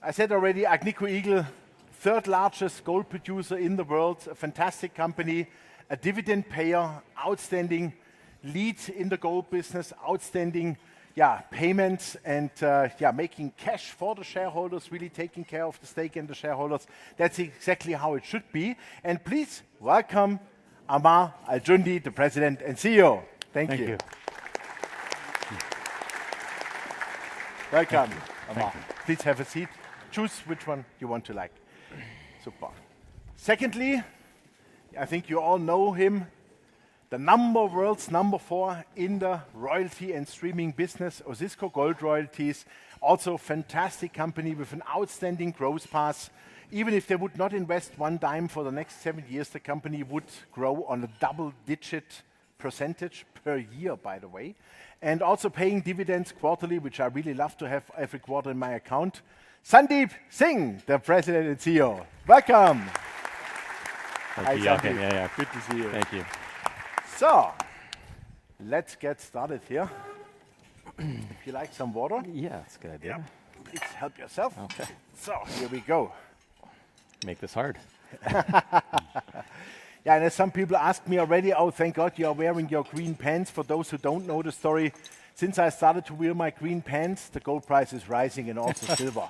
I said already, Agnico Eagle, third largest gold producer in the world, a fantastic company, a dividend payer, outstanding lead in the gold business, outstanding payments and making cash for the shareholders, really taking care of the stake in the shareholders. That's exactly how it should be. And please welcome Ammar Al-Joundi, the President and CEO. Thank you. Welcome, Ammar. Please have a seat. Choose which one you want to like. Super. Secondly, I think you all know him, the world's number 4 in the royalty and streaming business, Osisko Gold Royalties, also fantastic company with an outstanding growth path. Even if they would not invest one dime for the next 7 years, the company would grow on a double-digit percentage per year, by the way, and also paying dividends quarterly, which I really love to have every quarter in my account. Sandeep Singh, the President and CEO. Welcome. Thank you, Joachim. Yeah. Good to see you. Thank you. So, let's get started here. If you like some water. Yeah, that's a good idea. Please help yourself. Okay. So, here we go. Make this hard. Yeah, and as some people asked me already, oh, thank God you are wearing your green pants. For those who don't know the story, since I started to wear my green pants, the gold price is rising and also silver.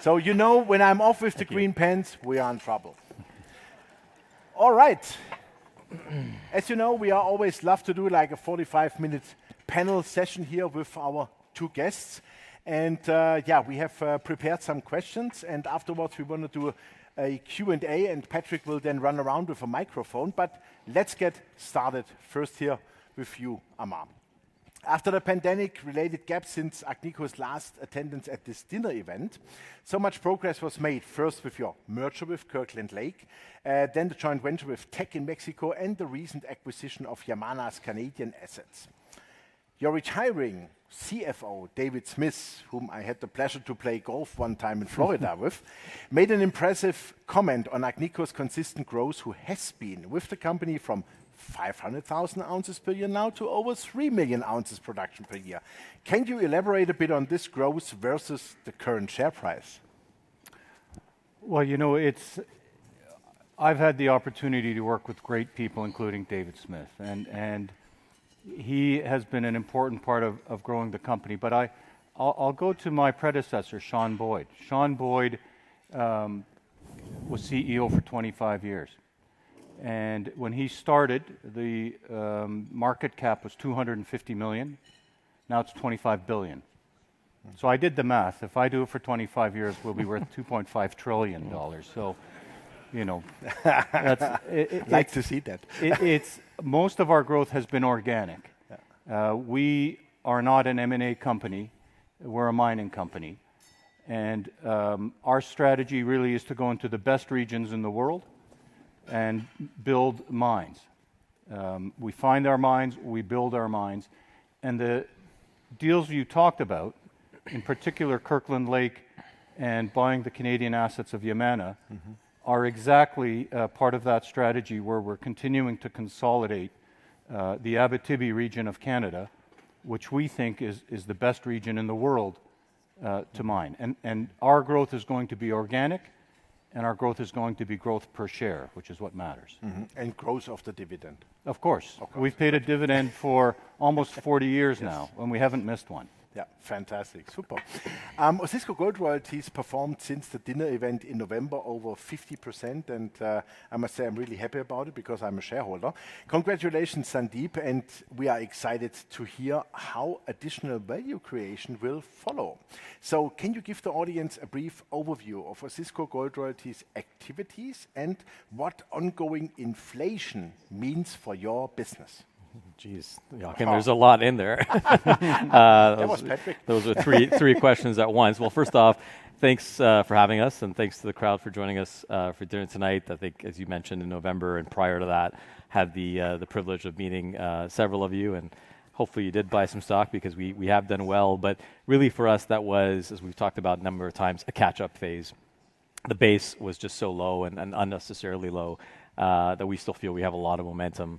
So you know, when I'm off with the green pants, we are in trouble. All right. As you know, we are always love to do like a 45-minute panel session here with our 2 guests. And we have prepared some questions. And afterwards, we want to do a Q&A, and Patrick will then run around with a microphone. But let's get started first here with you, Ammar. After the pandemic-related gap since Agnico's last attendance at this dinner event, so much progress was made, first with your merger with Kirkland Lake, then the joint venture with Teck in Mexico, and the recent acquisition of Yamana's Canadian assets. Your retiring CFO, David Smith, whom I had the pleasure to play golf one time in Florida with, made an impressive comment on Agnico's consistent growth, who has been with the company from 500,000 ounces per year now to over 3 million ounces production per year. Can you elaborate a bit on this growth versus the current share price? Well, you know, I've had the opportunity to work with great people, including David Smith, and he has been an important part of growing the company. But I'll go to my predecessor, Sean Boyd. Sean Boyd was CEO for 25 years. And when he started, the market cap was 250 million. Now it's 25 billion. So I did the math. If I do it for 25 years, we'll be worth $2.5 trillion. So, you know, like to see that. Most of our growth has been organic. We are not an M&A company. We're a mining company. And our strategy really is to go into the best regions in the world and build mines. We find our mines, we build our mines. And the deals you talked about, in particular Kirkland Lake and buying the Canadian assets of Yamana, are exactly part of that strategy, where we're continuing to consolidate the Abitibi region of Canada, which we think is the best region in the world to mine. And our growth is going to be organic, and our growth is going to be growth per share, which is what matters. And growth of the dividend. Of course. We've paid a dividend for almost 40 years now, and we haven't missed one. Yeah, fantastic. Super. Osisko Gold Royalties performed since the dinner event in November over 50%, and I must say I'm really happy about it because I'm a shareholder. Congratulations, Sandeep, and we are excited to hear how additional value creation will follow. So can you give the audience a brief overview of Osisko Gold Royalties activities and what ongoing inflation means for your business? Geez, Joachim, there's a lot in there. That was Patrick. Those are three questions at once. Well, first off, thanks for having us, and thanks to the crowd for joining us for dinner tonight. I think, as you mentioned, in November and prior to that, had the privilege of meeting several of you, and hopefully you did buy some stock because we have done well. But really for us, that was, as we've talked about a number of times, a catch-up phase. The base was just so low and unnecessarily low that we still feel we have a lot of momentum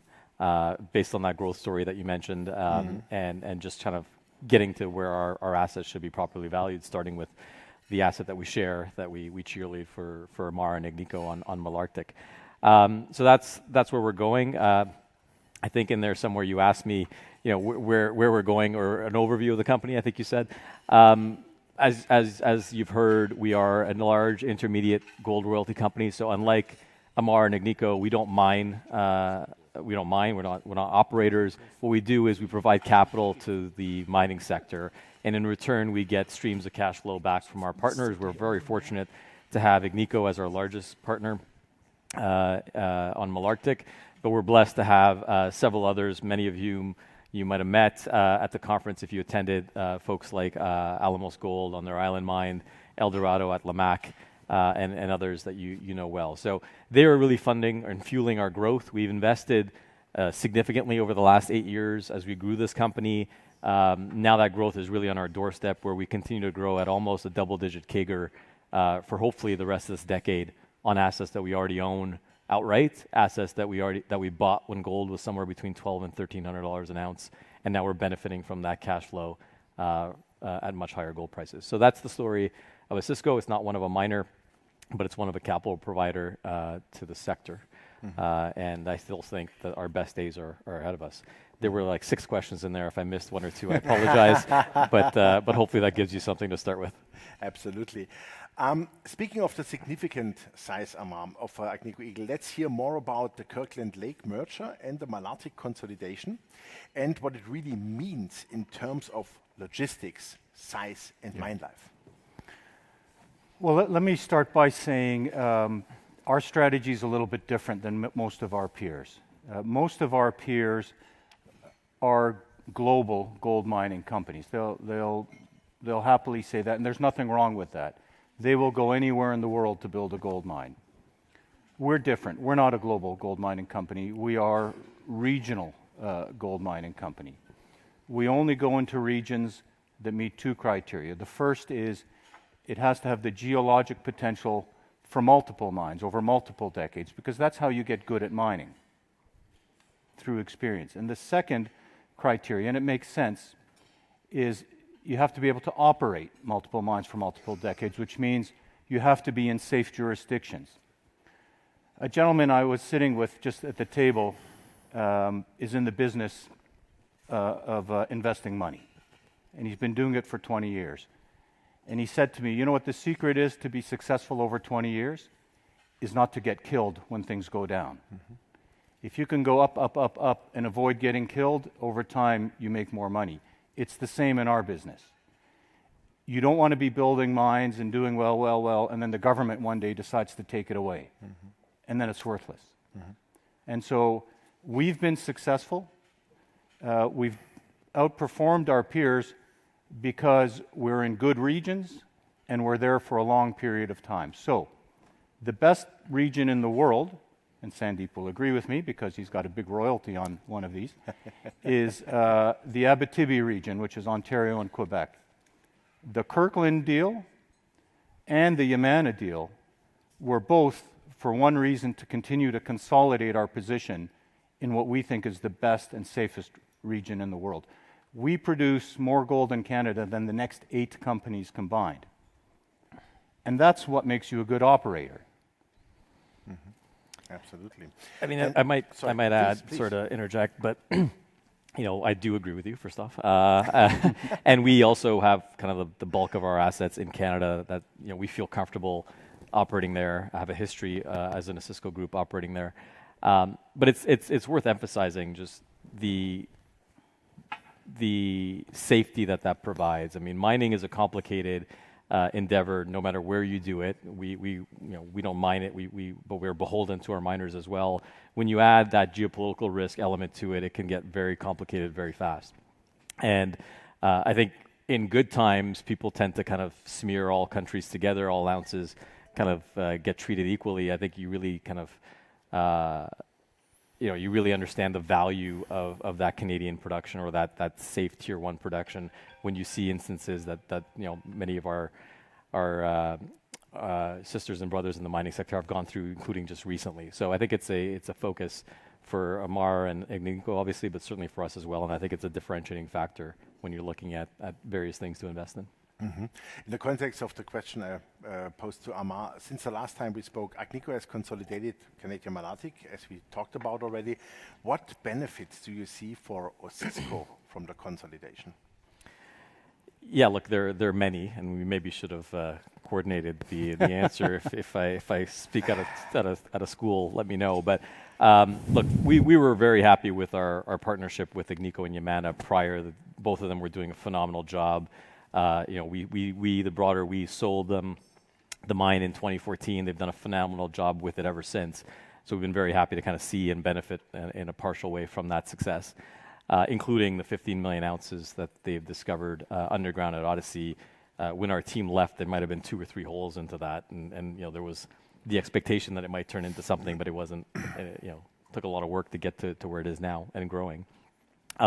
based on that growth story that you mentioned, and just kind of getting to where our assets should be properly valued, starting with the asset that we share, that we cheerlead for Ammar and Agnico on Malartic. So that's where we're going. I think in there somewhere you asked me, where we're going, or an overview of the company, I think you said. As you've heard, we are a large intermediate gold royalty company. So unlike Ammar and Agnico, we don't mine. We're not operators. What we do is we provide capital to the mining sector, and in return we get streams of cash flow back from our partners. We're very fortunate to have Agnico as our largest partner on Malartic, but we're blessed to have several others, many of whom you might have met at the conference if you attended, folks like Alamos Gold on their Island Mine, Eldorado at Lamaque, and others that you know well. So they are really funding and fueling our growth. We've invested significantly over the last 8 years as we grew this company. Now that growth is really on our doorstep, where we continue to grow at almost a double-digit CAGR for hopefully the rest of this decade on assets that we already own outright, assets that we bought when gold was somewhere between $1,200 and $1,300 an ounce, and now we're benefiting from that cash flow at much higher gold prices. So that's the story of Osisko. It's not one of a miner, but it's one of a capital provider to the sector. And I still think that our best days are ahead of us. There were like 6 questions in there. If I missed 1 or 2, I apologize. But hopefully that gives you something to start with. Absolutely. Speaking of the significant size, Ammar, of Agnico Eagle, let's hear more about the Kirkland Lake merger and the Malartic consolidation, and what it really means in terms of logistics, size, and mine life. Well, let me start by saying our strategy is a little bit different than most of our peers. Most of our peers are global gold mining companies. They'll happily say that, and there's nothing wrong with that. They will go anywhere in the world to build a gold mine. We're different. We're not a global gold mining company. We are regional gold mining company. We only go into regions that meet 2 criteria. The first is it has to have the geologic potential for multiple mines over multiple decades, because that's how you get good at mining, through experience. And the second criteria, and it makes sense, is you have to be able to operate multiple mines for multiple decades, which means you have to be in safe jurisdictions. A gentleman I was sitting with just at the table is in the business of investing money, and he's been doing it for 20 years. And he said to me, you know what the secret is to be successful over 20 years? Is not to get killed when things go down. If you can go up, up, up, up, and avoid getting killed, over time you make more money. It's the same in our business. You don't want to be building mines and doing well, and then the government one day decides to take it away. And then it's worthless. And so we've been successful. We've outperformed our peers because we're in good regions and we're there for a long period of time. So the best region in the world, and Sandeep will agree with me because he's got a big royalty on one of these, is the Abitibi region, which is Ontario and Quebec. The Kirkland deal and the Yamana deal were both for one reason: to continue to consolidate our position in what we think is the best and safest region in the world. We produce more gold in Canada than the next 8 companies combined. And that's what makes you a good operator. Absolutely. I mean, I might add, please. Sort of interject, but I do agree with you, first off. And we also have kind of the bulk of our assets in Canada that we feel comfortable operating there. I have a history as an Osisko group operating there. But it's worth emphasizing just the safety that provides. I mean, mining is a complicated endeavor, no matter where you do it. We don't mine it, but we're beholden to our miners as well. When you add that geopolitical risk element to it, it can get very complicated very fast. And I think in good times, people tend to kind of smear all countries together, all ounces kind of get treated equally. I think you really kind of you really understand the value of that Canadian production, or that safe tier 1 production, when you see instances that many of our sisters and brothers in the mining sector have gone through, including just recently. So I think it's a focus for Ammar and Agnico, obviously, but certainly for us as well. And I think it's a differentiating factor when you're looking at various things to invest in. In the context of the question I posed to Ammar, since the last time we spoke, Agnico has consolidated Canadian Malartic, as we talked about already. What benefits do you see for Osisko from the consolidation? Yeah, look, there are many, and we maybe should have coordinated the answer. If I speak at a school, let me know. But look, we were very happy with our partnership with Agnico and Yamana prior. Both of them were doing a phenomenal job. We sold them the mine in 2014. They've done a phenomenal job with it ever since. So we've been very happy to kind of see and benefit in a partial way from that success. Including the 15 million ounces that they've discovered underground at Odyssey. When our team left, there might have been 2 or 3 holes into that, and there was the expectation that it might turn into something, but it wasn't. Took a lot of work to get to where it is now and growing.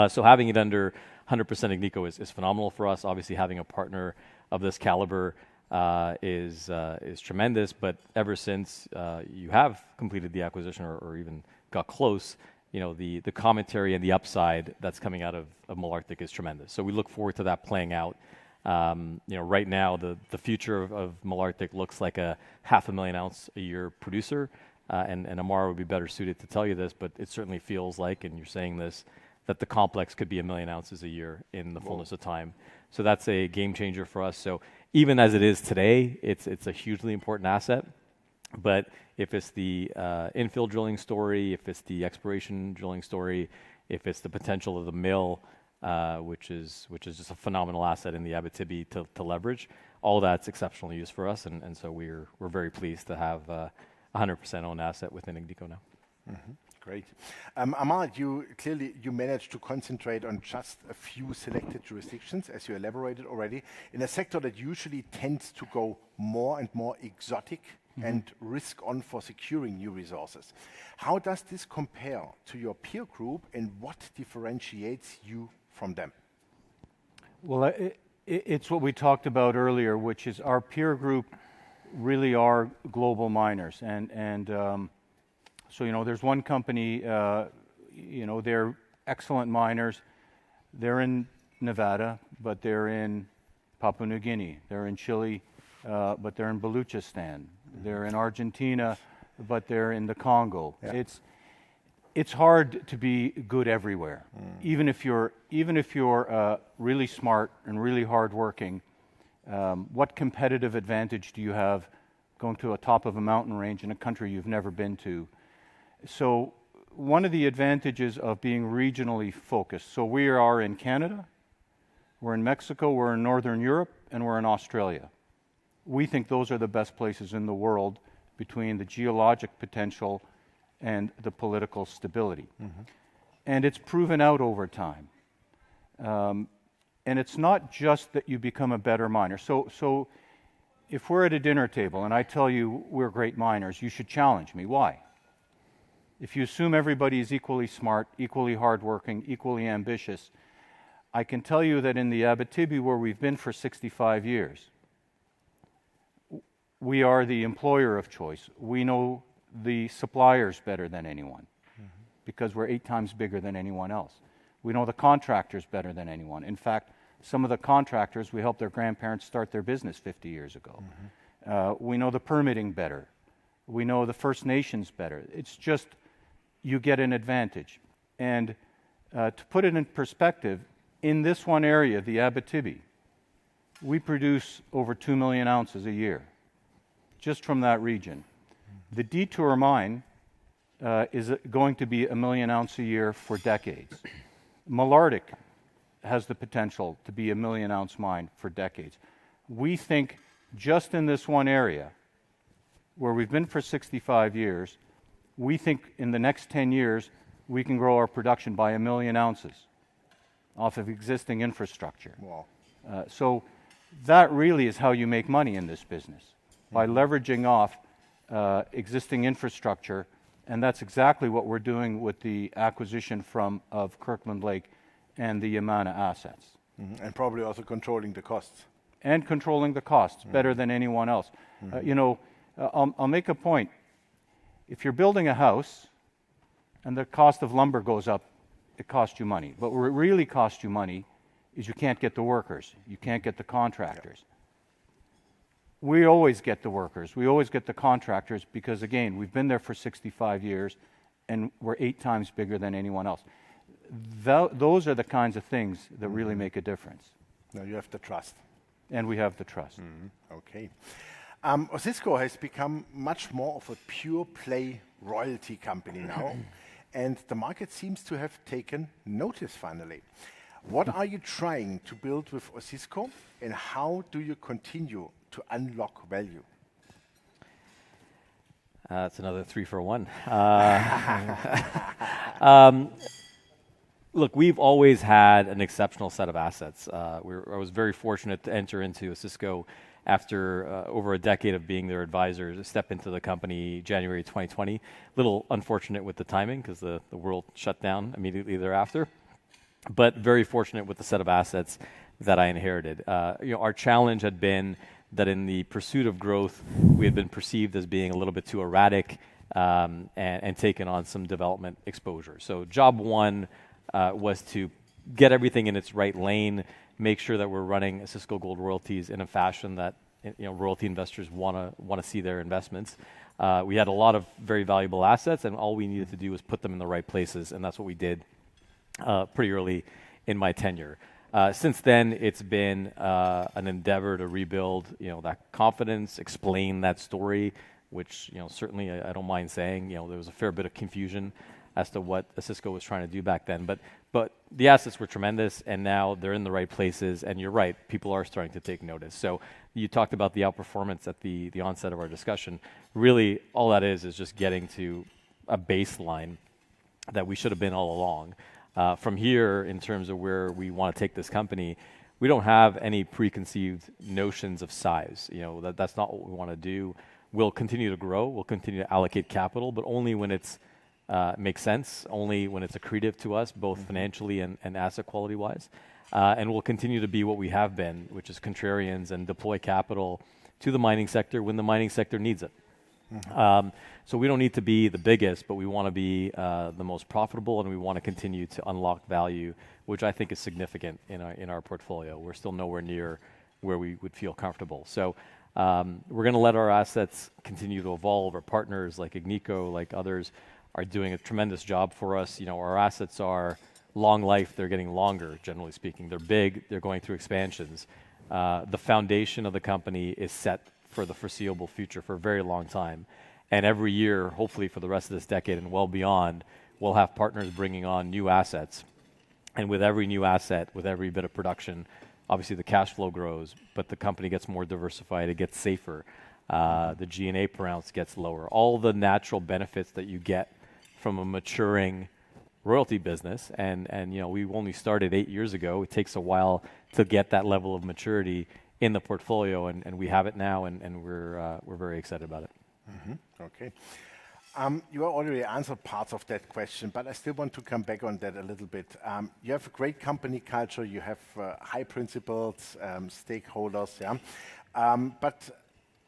So having it under 100% Agnico is phenomenal for us. Obviously, having a partner of this caliber is tremendous. But ever since you have completed the acquisition or even got close, the commentary and the upside that's coming out of Malartic is tremendous. So we look forward to that playing out. Right now, the future of Malartic looks like a 500,000 ounce a year producer. And Ammar would be better suited to tell you this, but it certainly feels like, and you're saying this, that the complex could be 1 million ounces a year in the fullness of time. So that's a game changer for us. So even as it is today, it's a hugely important asset. But if it's the infill drilling story, if it's the exploration drilling story, if it's the potential of the mill, which is just a phenomenal asset in the Abitibi to leverage, all that's exceptional use for us, and so we're very pleased to have 100% owned asset within Agnico now. Great. Ammar, you managed to concentrate on just a few selected jurisdictions, as you elaborated already, in a sector that usually tends to go more and more exotic and risk on for securing new resources. How does this compare to your peer group, and what differentiates you from them? Well, it's what we talked about earlier, which is our peer group really are global miners. So, there's one company, they're excellent miners. They're in Nevada, but they're in Papua New Guinea. They're in Chile, but they're in Baluchistan. They're in Argentina, but they're in the Congo. Yeah. It's hard to be good everywhere. Even if you're really smart and really hardworking, what competitive advantage do you have going to a top of a mountain range in a country you've never been to? So one of the advantages of being regionally focused. So we are in Canada, we're in Mexico, we're in Northern Europe, and we're in Australia. We think those are the best places in the world between the geologic potential and the political stability. And it's proven out over time. And it's not just that you become a better miner. So if we're at a dinner table and I tell you we're great miners, you should challenge me. Why? If you assume everybody is equally smart, equally hardworking, equally ambitious, I can tell you that in the Abitibi, where we've been for 65 years, we are the employer of choice. We know the suppliers better than anyone because we're 8 times bigger than anyone else. We know the contractors better than anyone. In fact, some of the contractors, we helped their grandparents start their business 50 years ago. We know the permitting better. We know the First Nations better. It's just you get an advantage. And to put it in perspective, in this one area, the Abitibi, we produce over 2 million ounces a year, just from that region. The Detour mine is going to be 1 million ounce a year for decades. Malartic has the potential to be 1 million ounce mine for decades. We think just in this one area, where we've been for 65 years, we think in the next 10 years, we can grow our production by 1 million ounces off of existing infrastructure. Wow. So that really is how you make money in this business, by leveraging off existing infrastructure, and that's exactly what we're doing with the acquisition of Kirkland Lake and the Yamana assets. And probably also controlling the costs. And controlling the costs better than anyone else. I'll make a point. If you're building a house and the cost of lumber goes up, it costs you money. But what really costs you money is you can't get the workers, you can't get the contractors. We always get the workers, we always get the contractors because, again, we've been there for 65 years and we're 8 times bigger than anyone else. Those are the kinds of things that really make a difference. Now you have the trust. And we have the trust. Okay. Osisko has become much more of a pure play royalty company now, and the market seems to have taken notice finally. What are you trying to build with Osisko, and how do you continue to unlock value? That's another 3 for 1. Look, we've always had an exceptional set of assets. I was very fortunate to enter into Osisko after over a decade of being their advisor, step into the company January 2020. A little unfortunate with the timing because the world shut down immediately thereafter, but very fortunate with the set of assets that I inherited. Our challenge had been that in the pursuit of growth, we had been perceived as being a little bit too erratic and taken on some development exposure. So job one was to get everything in its right lane, make sure that we're running Osisko Gold Royalties in a fashion that royalty investors want to see their investments. We had a lot of very valuable assets, and all we needed to do was put them in the right places, and that's what we did pretty early in my tenure. Since then, it's been an endeavor to rebuild that confidence, explain that story, which certainly I don't mind saying. There was a fair bit of confusion as to what Osisko was trying to do back then. But the assets were tremendous, and now they're in the right places, and you're right, people are starting to take notice. So you talked about the outperformance at the onset of our discussion. Really, all that is just getting to a baseline that we should have been all along. From here, in terms of where we want to take this company, we don't have any preconceived notions of size. That's not what we want to do. We'll continue to grow, we'll continue to allocate capital, but only when it's makes sense, only when it's accretive to us, both financially and asset quality wise. And we'll continue to be what we have been, which is contrarians and deploy capital to the mining sector when the mining sector needs it. So we don't need to be the biggest, but we want to be the most profitable, and we want to continue to unlock value, which I think is significant in our portfolio. We're still nowhere near where we would feel comfortable. So we're going to let our assets continue to evolve. Our partners like Agnico, like others, are doing a tremendous job for us. Our assets are long life, they're getting longer, generally speaking. They're big, they're going through expansions. The foundation of the company is set for the foreseeable future for a very long time. And every year, hopefully for the rest of this decade and well beyond, we'll have partners bringing on new assets. And with every new asset, with every bit of production, obviously the cash flow grows, but the company gets more diversified, it gets safer. The G&A per ounce gets lower. All the natural benefits that you get from a maturing royalty business, and we only started 8 years ago. It takes a while to get that level of maturity in the portfolio, and we have it now, and we're very excited about it. Okay. You already answered parts of that question, but I still want to come back on that a little bit. You have a great company culture, you have high principles, stakeholders, but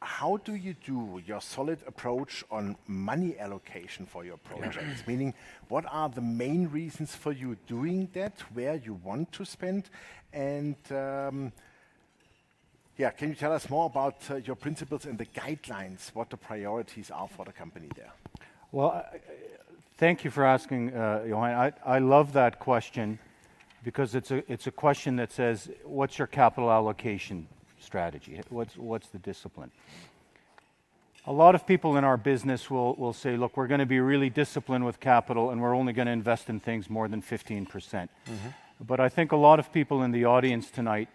how do you do your solid approach on money allocation for your projects? Meaning, what are the main reasons for you doing that, where you want to spend? And can you tell us more about your principles and the guidelines, what the priorities are for the company there? Well, thank you for asking, Johan. I love that question because it's a question that says, what's your capital allocation strategy? What's the discipline? A lot of people in our business will say, look, we're going to be really disciplined with capital and we're only going to invest in things more than 15%. But I think a lot of people in the audience tonight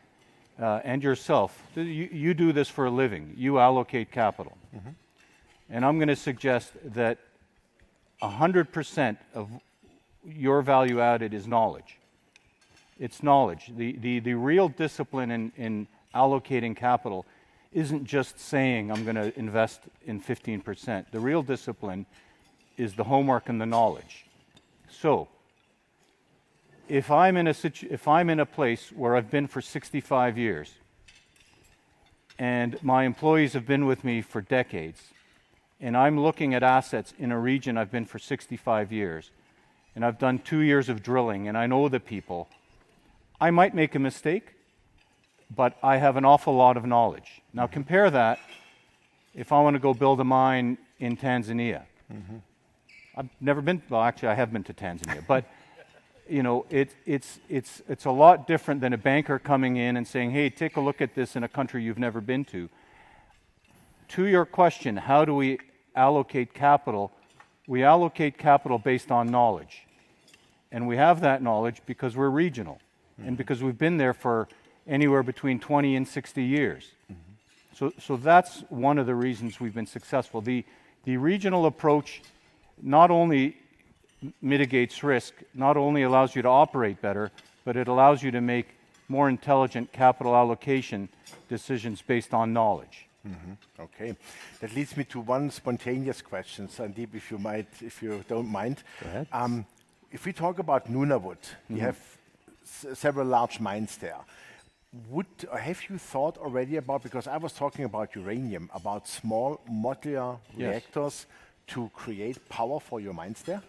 and yourself, you do this for a living. You allocate capital. And I'm going to suggest that 100% of your value added is knowledge. It's knowledge. The real discipline in allocating capital isn't just saying I'm going to invest in 15%. The real discipline is the homework and the knowledge. So if I'm in a place where I've been for 65 years and my employees have been with me for decades, and I'm looking at assets in a region I've been for 65 years, and I've done 2 years of drilling, and I know the people, I might make a mistake, but I have an awful lot of knowledge. Now compare that if I want to go build a mine in Tanzania. I've never been, well actually I have been to Tanzania, but you know, it's a lot different than a banker coming in and saying, hey, take a look at this in a country you've never been to. To your question, how do we allocate capital? We allocate capital based on knowledge. And we have that knowledge because we're regional and because we've been there for anywhere between 20 and 60 years. So that's one of the reasons we've been successful. The regional approach not only mitigates risk, not only allows you to operate better, but it allows you to make more intelligent capital allocation decisions based on knowledge. Okay, that leads me to one spontaneous question, Sandeep, if you don't mind. Go ahead. If we talk about Nunavut, you have several large mines there. Have you thought already about, because I was talking about uranium, about small modular reactors to create power for your mines there?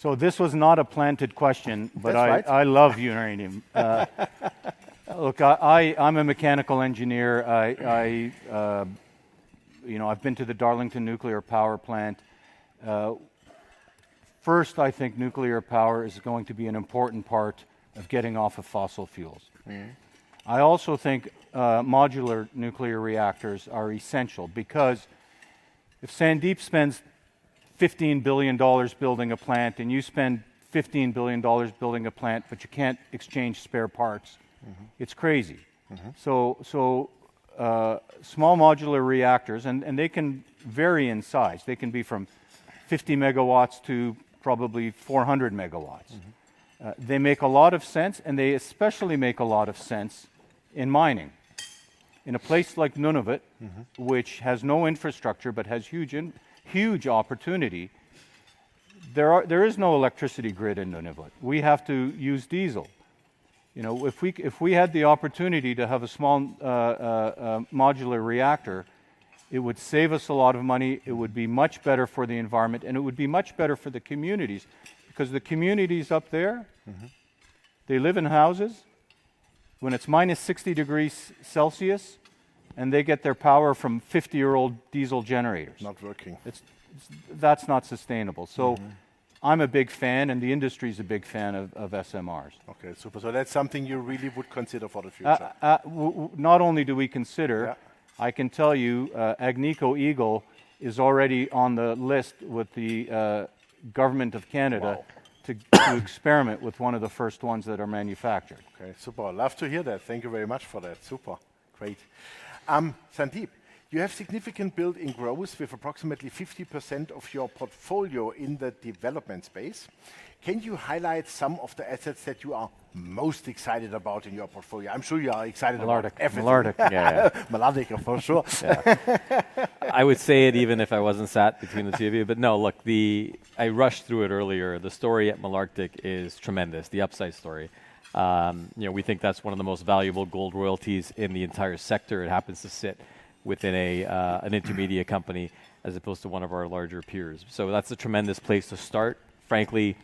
So this was not a planted question, but I love uranium. Look, I'm a mechanical engineer. You know, I've been to the Darlington nuclear power plant. First, I think nuclear power is going to be an important part of getting off of fossil fuels. I also think modular nuclear reactors are essential because if Sandeep spends $15 billion building a plant and you spend $15 billion building a plant, but you can't exchange spare parts, it's crazy. So small modular reactors, and they can vary in size. They can be from 50 megawatts to probably 400 megawatts. They make a lot of sense, and they especially make a lot of sense in mining. In a place like Nunavut, which has no infrastructure but has huge opportunity, there is no electricity grid in Nunavut. We have to use diesel. You know, if we had the opportunity to have a small modular reactor, it would save us a lot of money. It would be much better for the environment, and it would be much better for the communities, because the communities up there, they live in houses when it's minus 60 degrees Celsius, and they get their power from 50-year-old diesel generators. Not working. That's not sustainable. So I'm a big fan, and the industry's a big fan of SMRs. Okay, super. So that's something you really would consider for the future? Not only do we consider, I can tell you, Agnico Eagle is already on the list with the Government of Canada to experiment with one of the first ones that are manufactured. Okay, super. I'd love to hear that. Thank you very much for that. Super. Great. Sandeep, you have significant built-in growth with approximately 50% of your portfolio in the development space. Can you highlight some of the assets that you are most excited about in your portfolio? I'm sure you are excited about everything. Malartic, yeah. Malartic, for sure. I would say it even if I wasn't sat between the two of you. But no, look, I rushed through it earlier. The story at Malartic is tremendous, the upside story. We think that's one of the most valuable gold royalties in the entire sector. It happens to sit within an intermediate company as opposed to one of our larger peers. So that's a tremendous place to start. Frankly,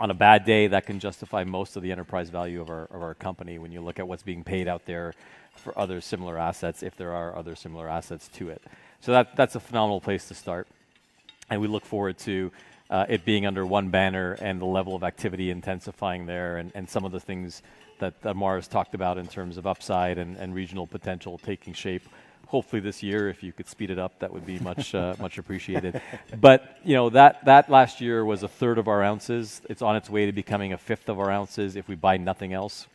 on a bad day, that can justify most of the enterprise value of our company when you look at what's being paid out there for other similar assets, if there are other similar assets to it. So that's a phenomenal place to start. And we look forward to it being under one banner and the level of activity intensifying there, and some of the things that Ammar has talked about in terms of upside and regional potential taking shape. Hopefully this year, if you could speed it up, that would be much appreciated. But that last year was a third of our ounces. It's on its way to becoming a fifth of our ounces if we buy nothing else.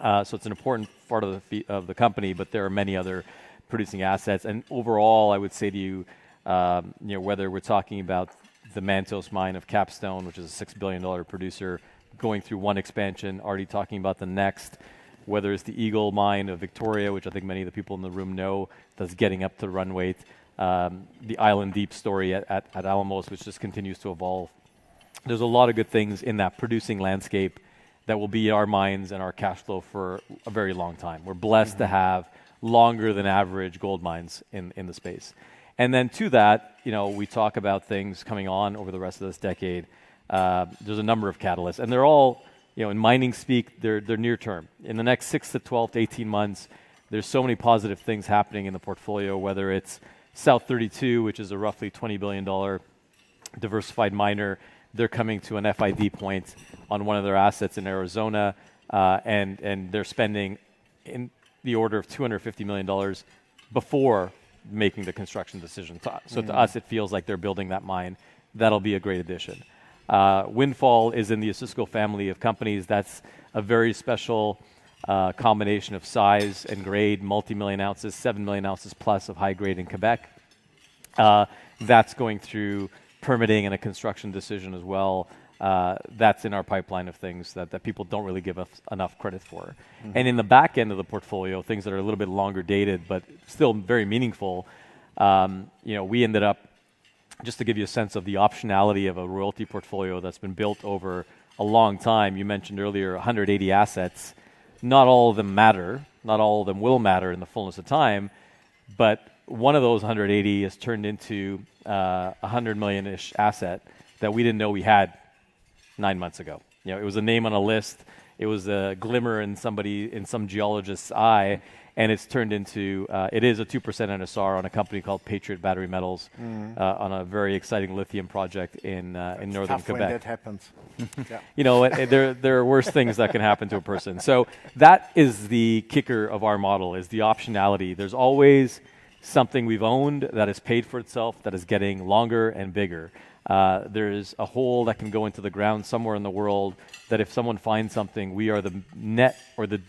So it's an important part of the company, but there are many other producing assets. And overall, I would say to you, whether we're talking about the Mantos mine of Capstone, which is a $6 billion producer, going through one expansion, already talking about the next. Whether it's the Eagle mine of Victoria, which I think many of the people in the room know, that's getting up to run weight. The Island Deep story at Alamos, which just continues to evolve. There's a lot of good things in that producing landscape that will be our mines and our cash flow for a very long time. We're blessed to have longer than average gold mines in the space. And then to that, we talk about things coming on over the rest of this decade. There's a number of catalysts, and they're all in mining speak, they're near term. In the next 6 to 12 to 18 months, there's so many positive things happening in the portfolio, whether it's South 32, which is a roughly $20 billion diversified miner. They're coming to an FID point on one of their assets in Arizona, and they're spending in the order of $250 million before making the construction decision. So to us, it feels like they're building that mine. That'll be a great addition. Windfall is in the Osisko family of companies. That's a very special combination of size and grade, multi-million ounces, 7 million ounces plus of high grade in Quebec. That's going through permitting and a construction decision as well. That's in our pipeline of things that people don't really give us enough credit for. And in the back end of the portfolio, things that are a little bit longer dated, but still very meaningful, we ended up, just to give you a sense of the optionality of a royalty portfolio that's been built over a long time. You mentioned earlier 180 assets. Not all of them matter. Not all of them will matter in the fullness of time. But one of those 180 has turned into a $100 million-ish asset that we didn't know we had 9 months ago. It was a name on a list. It was a glimmer in some geologist's eye, and it's turned into, it is a 2% NSR on a company called Patriot Battery Metals on a very exciting lithium project in northern tough Quebec. when that happens. There are worse things that can happen to a person. So that is the kicker of our model, is the optionality. There's always something we've owned that has paid for itself, that is getting longer and bigger. There's a hole that can go into the ground somewhere in the world that if someone finds something, we are the net or the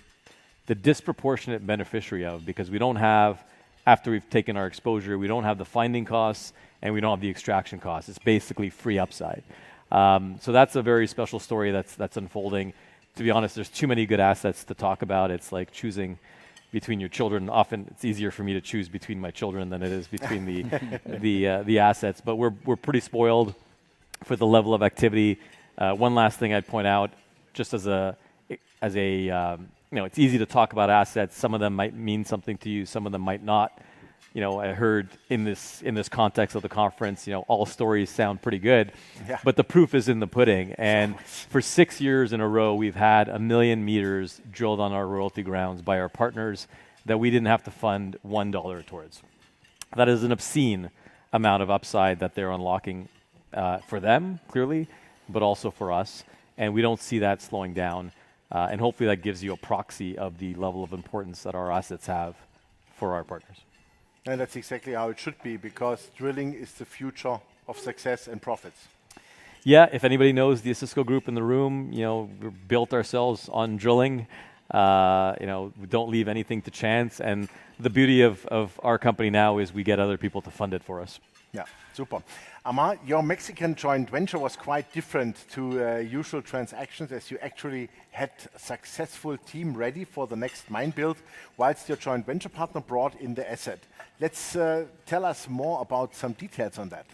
disproportionate beneficiary of, because we don't have, after we've taken our exposure, we don't have the finding costs and we don't have the extraction costs. It's basically free upside. So that's a very special story that's unfolding. To be honest, there's too many good assets to talk about. It's like choosing between your children. Often it's easier for me to choose between my children than it is between the assets. But we're pretty spoiled for the level of activity. One last thing I'd point out, just as a it's easy to talk about assets. Some of them might mean something to you. Some of them might not. I heard in this context of the conference, all stories sound pretty good, but the proof is in the pudding. And for 6 years in a row, we've had 1 million meters drilled on our royalty grounds by our partners that we didn't have to fund $1 towards. That is an obscene amount of upside that they're unlocking for them, clearly, but also for us. And we don't see that slowing down. And hopefully that gives you a proxy of the level of importance that our assets have for our partners. And that's exactly how it should be, because drilling is the future of success and profits. Yeah, if anybody knows the Osisko group in the room, we built ourselves on drilling. We don't leave anything to chance. And the beauty of our company now is we get other people to fund it for us. Yeah, super. Ammar, your Mexican joint venture was quite different to usual transactions, as you actually had a successful team ready for the next mine build, whilst your joint venture partner brought in the asset. Let's tell us more about some details on that.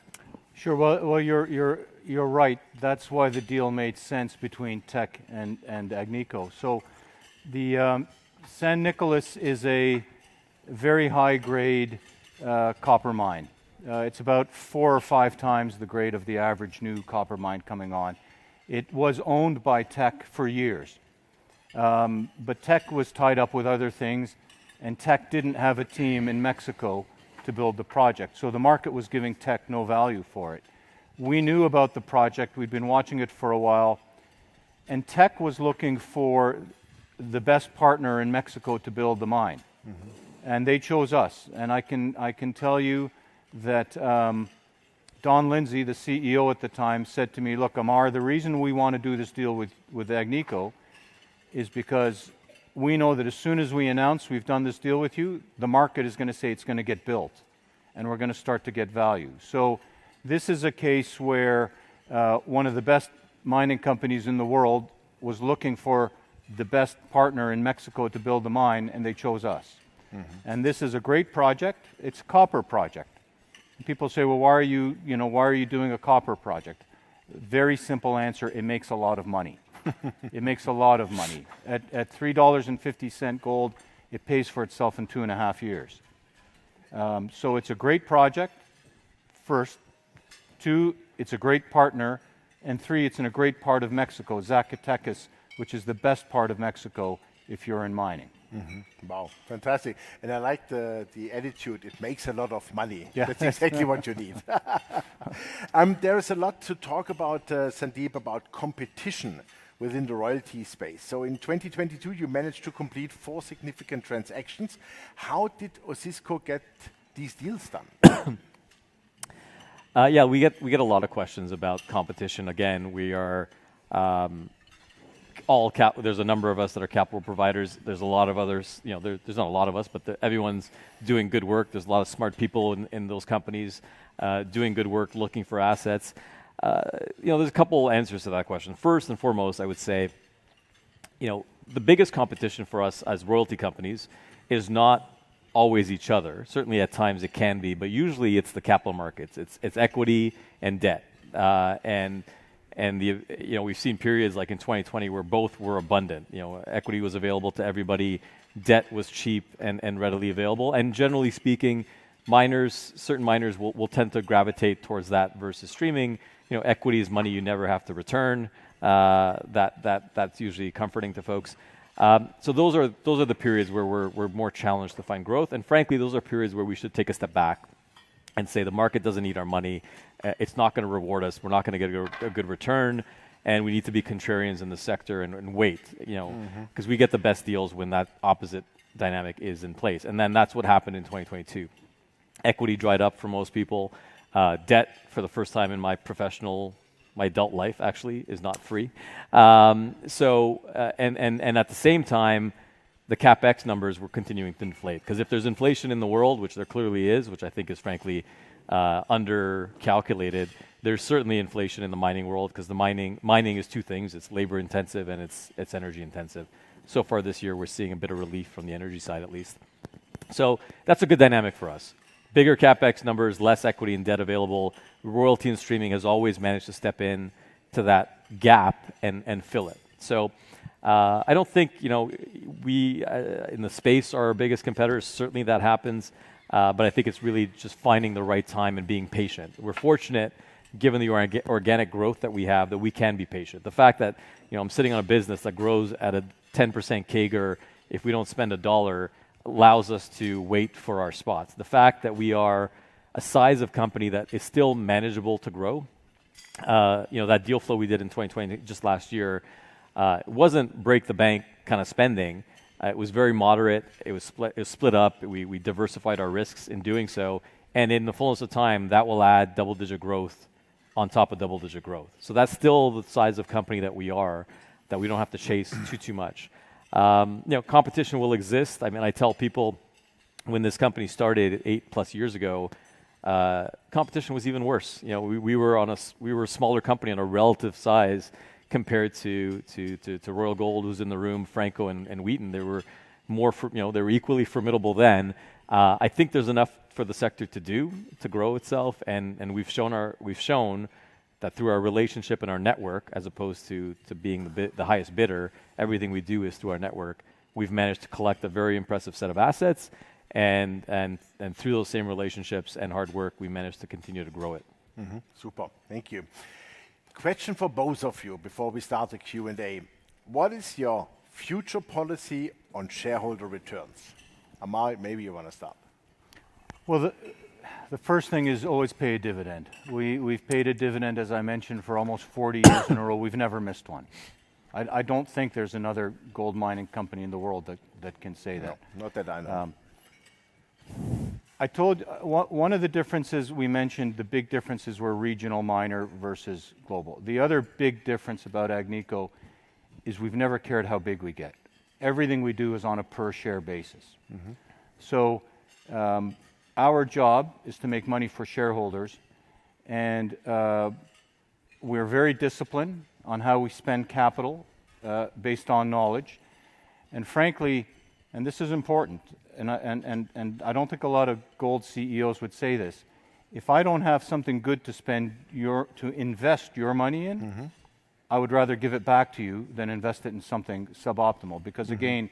Sure. Well, you're right. That's why the deal made sense between Teck and Agnico. So the San Nicolas is a very high grade copper mine. It's about 4 or 5 times the grade of the average new copper mine coming on. It was owned by Teck for years, but Teck was tied up with other things, and Teck didn't have a team in Mexico to build the project, so the market was giving Teck no value for it. We knew about the project, we'd been watching it for a while, and Teck was looking for the best partner in Mexico to build the mine, and they chose us. And I can tell you that Don Lindsay, the CEO at the time, said to me, look, Ammar, the reason we want to do this deal with Agnico is because we know that as soon as we announce we've done this deal with you, the market is going to say it's going to get built, and we're going to start to get value. So this is a case where one of the best mining companies in the world was looking for the best partner in Mexico to build the mine, and they chose us. And this is a great project. It's a copper project. People say, well, why are you doing a copper project? Very simple answer, it makes a lot of money. It makes a lot of money. At $3.50 gold, it pays for itself in 2.5 years. So it's a great project, first. 2, it's a great partner. And 3, it's in a great part of Mexico, Zacatecas, which is the best part of Mexico if you're in mining. Wow, fantastic. And I like the attitude. It makes a lot of money. Yeah. That's exactly what you need. There is a lot to talk about, Sandeep, about competition within the royalty space. So in 2022, you managed to complete 4 significant transactions. How did Osisko get these deals done? Yeah, we get a lot of questions about competition. Again, we are there's a number of us that are capital providers. There's a lot of others. There's not a lot of us, but everyone's doing good work. There's a lot of smart people in those companies doing good work, looking for assets. There's a couple answers to that question. First and foremost, I would say, the biggest competition for us as royalty companies is not always each other. Certainly at times it can be, but usually it's the capital markets. It's equity and debt. And we've seen periods like in 2020 where both were abundant. Equity was available to everybody, debt was cheap and readily available. And generally speaking, certain miners will tend to gravitate towards that versus streaming. Equity is money you never have to return. That's usually comforting to folks. So those are the periods where we're more challenged to find growth. And frankly, those are periods where we should take a step back and say the market doesn't need our money. It's not going to reward us. We're not going to get a good return. And we need to be contrarians in the sector and wait, because we get the best deals when that opposite dynamic is in place. And then that's what happened in 2022. Equity dried up for most people. Debt, for the first time in my adult life, actually, is not free. And at the same time, the CapEx numbers were continuing to inflate. Because if there's inflation in the world, which there clearly is, which I think is frankly undercalculated, there's certainly inflation in the mining world, because the mining is 2 things. It's labor intensive and it's energy intensive. So far this year, we're seeing a bit of relief from the energy side at least. So that's a good dynamic for us. Bigger CapEx numbers, less equity and debt available. Royalty and streaming has always managed to step in to that gap and fill it. So I don't think we in the space are our biggest competitors. Certainly that happens, but I think it's really just finding the right time and being patient. We're fortunate, given the organic growth that we have, that we can be patient. The fact that I'm sitting on a business that grows at a 10% CAGR, if we don't spend $1, allows us to wait for our spots. The fact that we are a size of company that is still manageable to grow. That deal flow we did in 2020, just last year, it wasn't break the bank kind of spending. It was very moderate. It was split up. We diversified our risks in doing so. And in the fullness of time, that will add double-digit growth on top of double-digit growth. So that's still the size of company that we are, that we don't have to chase too much. Competition will exist. I mean, I tell people when this company started 8+ years ago, competition was even worse. We were a smaller company on a relative size compared to Royal Gold, who's in the room, Franco and Wheaton. They were they were equally formidable then. I think there's enough for the sector to grow itself, and we've shown that through our relationship and our network, as opposed to being the highest bidder, everything we do is through our network. We've managed to collect a very impressive set of assets, and through those same relationships and hard work, we managed to continue to grow it. Super, thank you. Question for both of you before we start the Q&A. What is your future policy on shareholder returns? Ammar, maybe you want to start. Well, the first thing is always pay a dividend. We've paid a dividend, as I mentioned, for almost 40 years in a row. We've never missed one. I don't think there's another gold mining company in the world that can say that. No, not that I know. I told one of the differences we mentioned, the big differences were regional miner versus global. The other big difference about Agnico is we've never cared how big we get. Everything we do is on a per share basis. So our job is to make money for shareholders, and we're very disciplined on how we spend capital based on knowledge. And frankly, and this is important, and I don't think a lot of gold CEOs would say this, if I don't have something good to invest your money in, I would rather give it back to you than invest it in something suboptimal. Because again,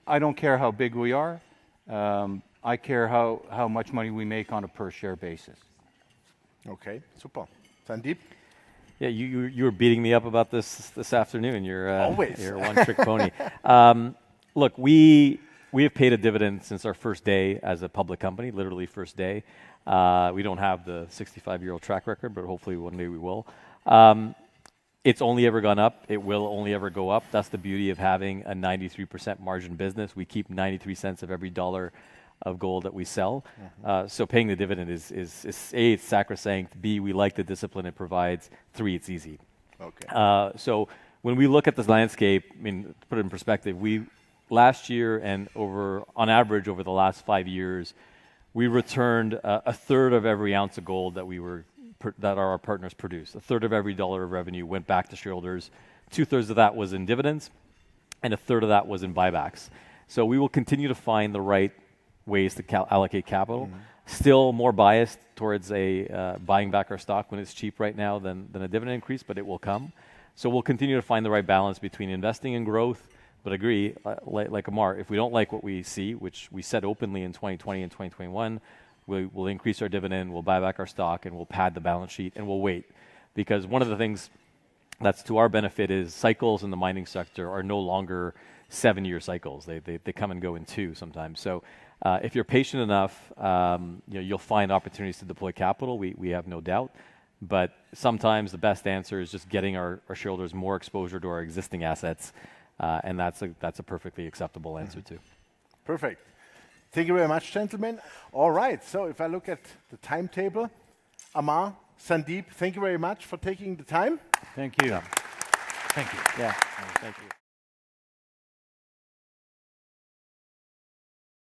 I don't care how big we are. I care how much money we make on a per share basis. Okay, super. Sandeep? Yeah, you were beating me up about this afternoon. You're always you're a one-trick pony. Look, we have paid a dividend since our first day as a public company, literally first day. We don't have the 65-year-old track record, but hopefully one day we will. It's only ever gone up. It will only ever go up. That's the beauty of having a 93% margin business. We keep 93 cents of every dollar of gold that we sell. So paying the dividend is A, it's sacrosanct. B, we like the discipline it provides. 3, it's easy. Okay. So when we look at this landscape, I mean, to put it in perspective, last year and on average over the last 5 years, we returned a third of every ounce of gold that our partners produced. A third of every dollar of revenue went back to shareholders. 2/3 of that was in dividends, and a third of that was in buybacks. So we will continue to find the right ways to allocate capital. Still more biased towards buying back our stock when it's cheap right now than a dividend increase, but it will come. So we'll continue to find the right balance between investing in growth, but agree, like Ammar, if we don't like what we see, which we said openly in 2020 and 2021, we'll increase our dividend, we'll buy back our stock, and we'll pad the balance sheet, and we'll wait. Because one of the things that's to our benefit is cycles in the mining sector are no longer 7-year cycles. They come and go in 2 sometimes. So if you're patient enough, you'll find opportunities to deploy capital. We have no doubt. But sometimes the best answer is just getting our shareholders more exposure to our existing assets, and that's a perfectly acceptable answer too. Perfect. Thank you very much, gentlemen. All right, so if I look at the timetable, Ammar, Sandeep, thank you very much for taking the time. Thank you. Thank you. Yeah. Thank you.